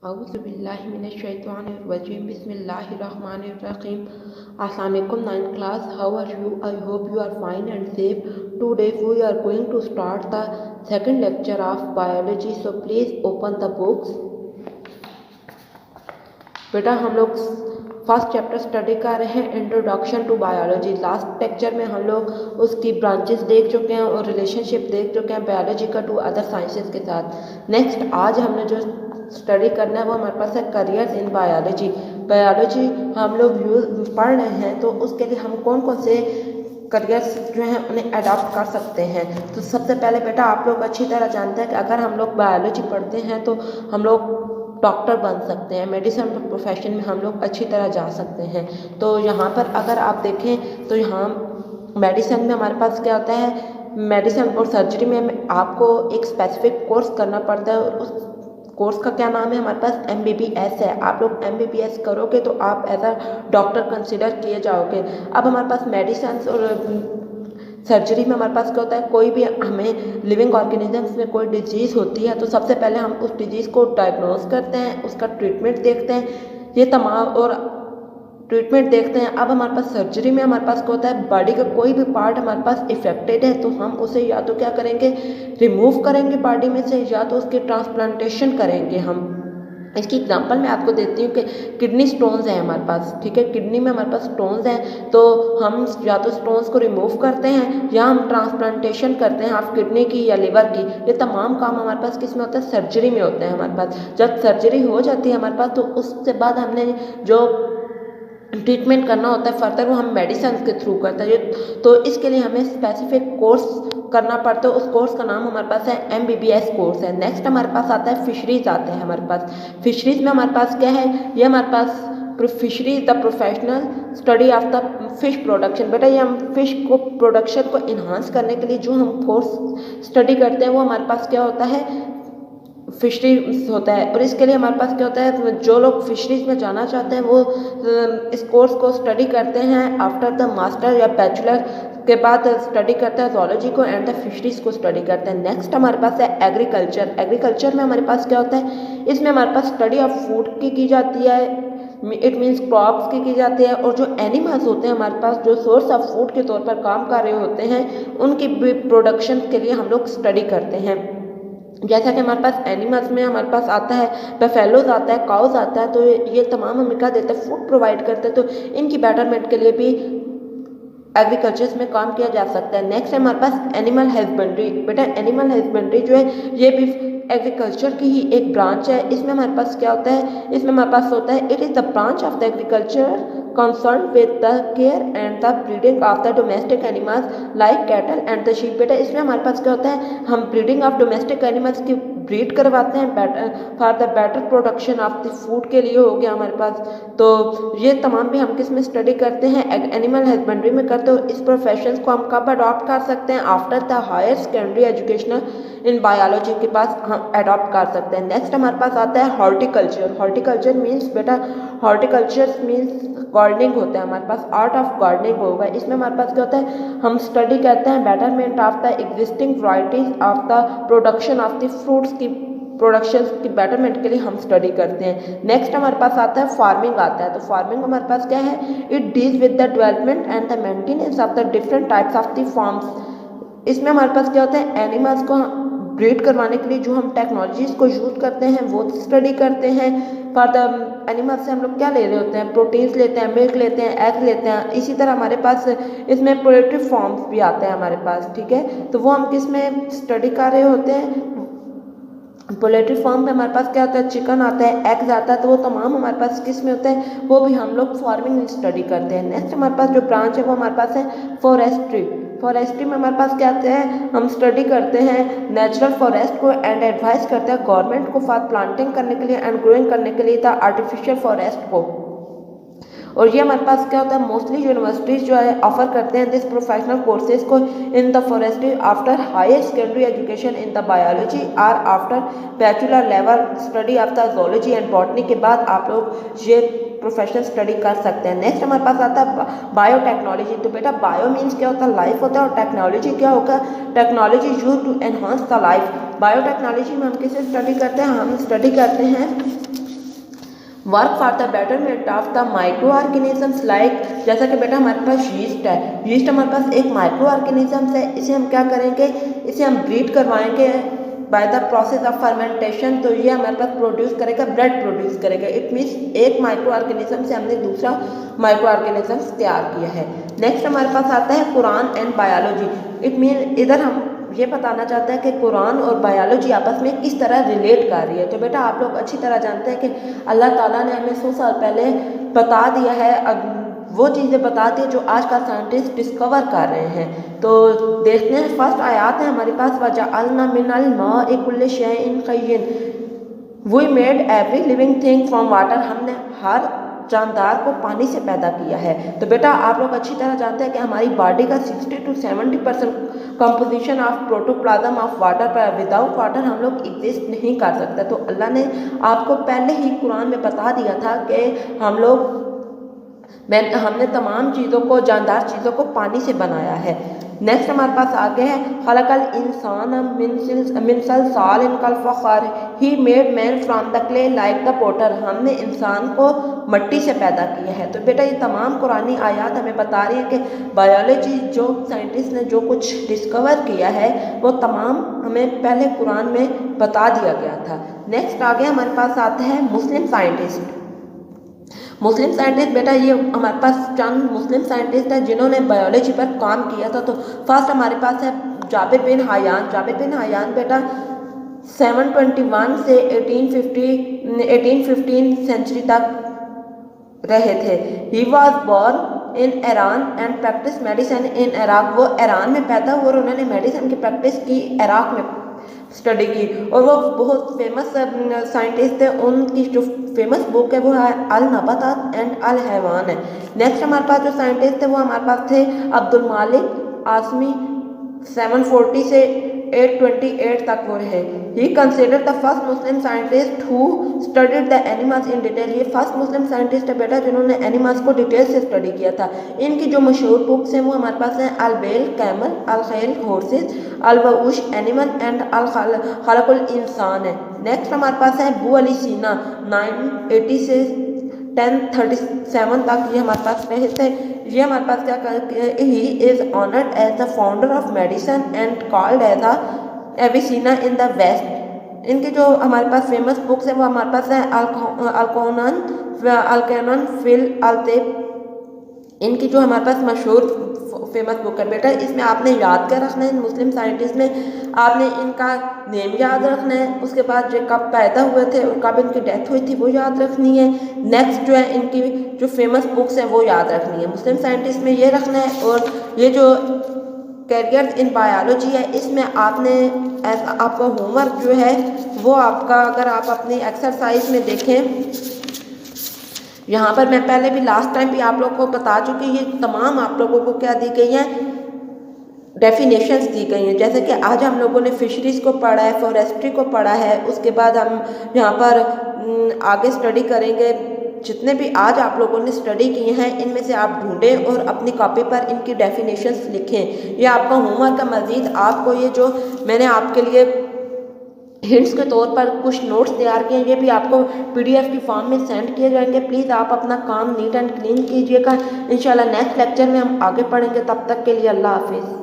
Auzubillahiminash-shaytanir-rajim. Bismillahir-rahmanir-rahim. Assalamualaikum 9th class. How are you? I hope you are fine and safe. Today we are going to start the second lecture of biology. So please open the books. बेटा हम लोग first chapter study कर रहे हैं introduction to biology. Last lecture में हम लोग उसकी ब्रांचेस देख चुके हैं और रिलेशनशिप देख चुके हैं बायोलॉजी का टू अदर साइंसेस के साथ। नेक्स्ट आज हमने जो स्टडी करना है वो हमारे पास है करियर्स इन बायोलॉजी। बायोलॉजी हम लोग पढ़ रहे हैं तो उसके लिए हम कौन कौन से करियर्स जो हैं उन्हें अडॉप्ट कर सकते हैं। तो सबसे पहले बेटा आप लोग अच्छी तरह जानते हैं कि अगर हम लोग बायोलॉजी पढ़ते हैं तो हम लोग डॉक्टर बन सकते हैं, मेडिसिन प्रोफेशन में हम लोग अच्छी तरह जा सकते हैं। तो यहाँ पर अगर आप देखें तो यहाँ मेडिसिन में हमारे पास क्या होता है, मेडिसिन और सर्जरी में आपको एक स्पेसिफिक कोर्स करना पड़ता है और उस कोर्स का क्या नाम है, हमारे पास MBBS है। आप लोग MBBS करोगे तो आप एज अ डॉक्टर कंसिडर किए जाओगे। अब हमारे पास मेडिसिन और सर्जरी में हमारे पास क्या होता है, कोई भी हमें लिविंग ऑर्गेनिजम्स में कोई डिजीज़ होती है तो सबसे पहले हम उस डिजीज़ को डायग्नोज करते हैं, उसका ट्रीटमेंट देखते हैं, ये तमाम और ट्रीटमेंट देखते हैं। अब हमारे पास सर्जरी में हमारे पास क्या होता है, बॉडी का कोई भी पार्ट हमारे पास इफेक्टेड है तो हम उसे या तो क्या करेंगे, रिमूव करेंगे बॉडी में से, या तो उसकी ट्रांसप्लांटेशन करेंगे हम। इसकी एग्जांपल मैं आपको देती हूँ कि किडनी स्टोन्स हैं हमारे पास, ठीक है, किडनी में हमारे पास स्टोन्स हैं तो हम या तो स्टोन्स को रिमूव करते हैं या हम ट्रांसप्लांटेशन करते हैं हाफ किडनी की या लिवर की। ये तमाम काम हमारे पास किस में होता है, सर्जरी में होते हैं हमारे पास। जब सर्जरी हो जाती है हमारे पास तो उसके बाद हमने जो ट्रीटमेंट करना होता है फर्दर वो हम मेडिसिन के थ्रू करते हैं। तो इसके लिए हमें स्पेसिफिक कोर्स करना पड़ता है, उस कोर्स का नाम हमारे पास है MBBS कोर्स है। नेक्स्ट हमारे पास आता है फिशरीज आते हैं हमारे पास। फिशरीज में हमारे पास क्या है, ये हमारे पास fisheries the professional study of the fish production. बेटा ये हम फिश को प्रोडक्शन को इन्हांस करने के लिए जो हम कोर्स स्टडी करते हैं वो हमारे पास क्या होता है, फिशरीज होता है। और इसके लिए हमारे पास क्या होता है, जो लोग फिशरीज में जाना चाहते हैं वो इस कोर्स को स्टडी करते हैं आफ्टर द मास्टर या बैचलर के बाद स्टडी करते हैं जोलॉजी को एंड द फिशरीज को स्टडी करते हैं। नेक्स्ट हमारे पास है एग्रीकल्चर। एग्रीकल्चर में हमारे पास क्या होता है, इसमें हमारे पास स्टडी ऑफ फूड की जाती है, इट मीन्स क्रॉप्स की जाती है, और जो एनिमल्स होते हैं हमारे पास जो सोर्स ऑफ फूड के तौर पर काम कर रहे होते हैं उनकी प्रोडक्शन के लिए हम लोग स्टडी करते हैं। जैसा कि हमारे पास एनिमल्स में हमारे पास आता है बफेलोज आता है, काउज आता है, तो ये तमाम हमें क्या देते हैं, फूड प्रोवाइड करते हैं। तो इनकी बेटरमेंट के लिए भी एग्रीकल्चर में काम किया जा सकता है। नेक्स्ट है हमारे पास एनिमल हस्बेंड्री। बेटा एनिमल हस्बेंड्री जो है ये भी एग्रीकल्चर की ही एक ब्रांच है। इसमें हमारे पास क्या होता है, इसमें हमारे पास होता है it is the branch of the agriculture concerned with the care and the breeding of the domestic animals like cattle and the sheep। बेटा इसमें हमारे पास क्या होता है, हम ब्रीडिंग ऑफ डोमेस्टिक एनिमल्स की ब्रीड करवाते हैं for the better production of the food के लिए हो गया हमारे पास। तो ये तमाम भी हम किस में स्टडी करते हैं, एनिमल हस्बेंड्री में करते हो। इस प्रोफेशन को हम कब अडॉप्ट कर सकते हैं, after the higher secondary educational in biology के पास हम अडॉप्ट कर सकते हैं। नेक्स्ट हमारे पास आता है हॉर्टिकल्चर। हॉर्टिकल्चर मीन्स बेटा हॉर्टिकल्चर मीन्स गार्डनिंग होता है हमारे पास, आर्ट ऑफ गार्डनिंग होगा। इसमें हमारे पास क्या होता है, हम स्टडी करते हैं betterment of the existing varieties of the production of the fruits की प्रोडक्शन की बेटरमेंट के लिए हम स्टडी करते हैं। नेक्स्ट हमारे पास आता है फार्मिंग आता है। तो फार्मिंग हमारे पास क्या है, it deals with the development and the maintenance of the different types of the farms. इसमें हमारे पास क्या होता है, एनिमल्स को ब्रीड करवाने के लिए जो हम टेक्नोलॉजीज़ को यूज़ करते हैं वो स्टडी करते हैं। फॉर द एनिमल्स से हम लोग क्या ले रहे होते हैं, प्रोटीन्स लेते हैं, मिल्क लेते हैं, एग लेते हैं। इसी तरह हमारे पास इसमें पोल्ट्री फॉर्म्स भी आते हैं हमारे पास, ठीक है। तो वो हम किस में स्टडी कर रहे होते हैं, पोल्ट्री फार्म में हमारे पास क्या होता है, चिकन आता है, एग्स आता है, तो वो तमाम हमारे पास किस में होते हैं, वो भी हम लोग फार्मिंग स्टडी करते हैं। नेक्स्ट हमारे पास जो ब्रांच है वो हमारे पास है फॉरेस्ट्री। फॉरेस्ट्री में हमारे पास क्या आते हैं, हम स्टडी करते हैं नेचुरल फॉरेस्ट को एंड एडवाइस करते हैं गवर्नमेंट को फॉर प्लांटिंग करने के लिए एंड ग्रोइंग करने के लिए द आर्टिफिशियल फॉरेस्ट को। और ये हमारे पास क्या होता है, मोस्टली यूनिवर्सिटीज़ जो है ऑफर करते हैं दिस प्रोफेशनल कोर्सेज को in the forestry after higher secondary education in the biology और after bachelor level study of the zoology and botany के बाद आप लोग ये प्रोफेशनल स्टडी कर सकते हैं। नेक्स्ट हमारे पास आता है बायोटेक्नोलॉजी। तो बेटा बायो मीन्स क्या होता है, लाइफ होता है, और टेक्नोलॉजी क्या होगा, technology use to enhance the life. Biotechnology में हम किसे स्टडी करते हैं, हम स्टडी करते हैं work for the betterment of the micro organisms like, जैसा कि बेटा हमारे पास यीस्ट है, यीस्ट हमारे पास एक माइक्रो ऑर्गेनिजम्स है, इसे हम क्या करेंगे, इसे हम ब्रीड करवाएंगे by the process of fermentation, तो ये हमारे पास प्रोड्यूस करेगा, ब्रेड प्रोड्यूस करेगा। इट मीन्स एक माइक्रो ऑर्गेनिज्म से हमने दूसरा माइक्रो ऑर्गेनिज्म तैयार किया है। नेक्स्ट हमारे पास आता है Quran and biology. It mean इधर हम ये बताना चाहते हैं कि कुरान और बायोलॉजी आपस में किस तरह रिलेट कर रही है। तो बेटा आप लोग अच्छी तरह जानते हैं कि अल्लाह ताला ने हमें 100 साल पहले बता दिया है, वो चीज़ें बताती है जो आज का साइंटिस्ट डिस्कवर कर रहे हैं। तो देखते हैं, फर्स्ट आयात है हमारे पास, वजअलना मिनल माइ कुल्लि शैइन हय्यिन, we made every living thing from water, हमने हर जानदार को पानी से पैदा किया है। तो बेटा आप लोग अच्छी तरह जानते हैं कि हमारी बॉडी का 60 to 70% composition of protoplasm of water पर, विदाउट वाटर हम लोग एग्जिस्ट नहीं कर सकते। तो अल्लाह ने आपको पहले ही कुरान में बता दिया था कि हमने तमाम चीज़ों को, जानदार चीज़ों को पानी से बनाया है। नेक्स्ट हमारे पास आगे है खलकल इंसान मिन सलसालिन कल फखर, he made man from the clay like the potter, हमने इंसान को मट्टी से पैदा किया है। तो बेटा ये तमाम कुरानी आयात हमें बता रही है कि बायोलॉजी, जो साइंटिस्ट ने जो कुछ डिस्कवर किया है वो तमाम हमें पहले कुरान में बता दिया गया था। नेक्स्ट आगे हमारे पास आता है मुस्लिम साइंटिस्ट। मुस्लिम साइंटिस्ट बेटा ये हमारे पास चंद मुस्लिम साइंटिस्ट हैं जिन्होंने बायोलॉजी पर काम किया था। तो फर्स्ट हमारे पास है Jabir bin Hayyan. Jabir bin Hayyan बेटा 721 से 1815 सेंचुरी तक रहे थे। He was born in Iran and practice medicine in Iraq, वो ईरान में पैदा हुए और उन्होंने मेडिसिन की प्रैक्टिस की, इराक में स्टडी की, और वो बहुत फेमस साइंटिस्ट थे। उनकी जो फेमस बुक है वो है अल नबातात एंड अल हैवान है। नेक्स्ट हमारे पास जो साइंटिस्ट थे वो हमारे पास थे अब्दुल मालिक आसमी, 740 से 828 तक वो रहे। He considered the first Muslim scientist who studied the animals in detail, ये फर्स्ट मुस्लिम साइंटिस्ट है बेटा जिन्होंने एनिमल्स को डिटेल से स्टडी किया था। इनकी जो मशहूर बुक्स हैं वो हमारे पास हैं अल बेल कैमल, अल खैल हॉर्सेस, अल वऊश एनिमल एंड अल खलकुल इंसान है। नेक्स्ट हमारे पास है अबू अली सीना, 980 से 1037 तक ये हमारे पास रहे थे। ये हमारे पास क्या कर, he is honoured as the founder of medicine and called as Avicenna in the West. इनके जो हमारे पास फेमस बुक्स हैं वो हमारे पास है अल्कानन फिल अलतेब। इनकी जो हमारे पास मशहूर फेमस बुक है बेटा, इसमें आपने याद क्या रखना है, मुस्लिम साइंटिस्ट में आपने इनका नेम याद रखना है, उसके बाद जो कब पैदा हुए थे और कब इनकी डेथ हुई थी वो याद रखनी है। नेक्स्ट जो है इनकी जो फेमस बुक्स हैं वो याद रखनी है। मुस्लिम साइंटिस्ट में ये रखना है। और ये जो कैरियर इन बायोलॉजी है इसमें आपने आपका होमवर्क जो है वो आपका, अगर आप अपनी एक्सरसाइज में देखें, यहाँ पर मैं पहले भी लास्ट टाइम भी आप लोगों को बता चुकी, ये तमाम आप लोगों को क्या दी गई हैं, डेफिनेशंस दी गई हैं। जैसे कि आज हम लोगों ने फिशरीज़ को पढ़ा है, फॉरेस्ट्री को पढ़ा है, उसके बाद हम यहाँ पर आगे स्टडी करेंगे। जितने भी आज आप लोगों ने स्टडी किए हैं इनमें से आप ढूंढें और अपनी कॉपी पर इनकी डेफिनेशंस लिखें। ये आपका होमवर्क का मज़ीद आपको ये जो मैंने आपके लिए हिंट्स के तौर पर कुछ नोट्स तैयार किए हैं ये भी आपको PDF की फॉर्म में सेंड किए जाएंगे। प्लीज़ आप अपना काम नीट एंड क्लीन कीजिएगा। इंशाल्लाह नेक्स्ट लेक्चर में हम आगे पढ़ेंगे। तब तक के लिए अल्लाह हाफिज़।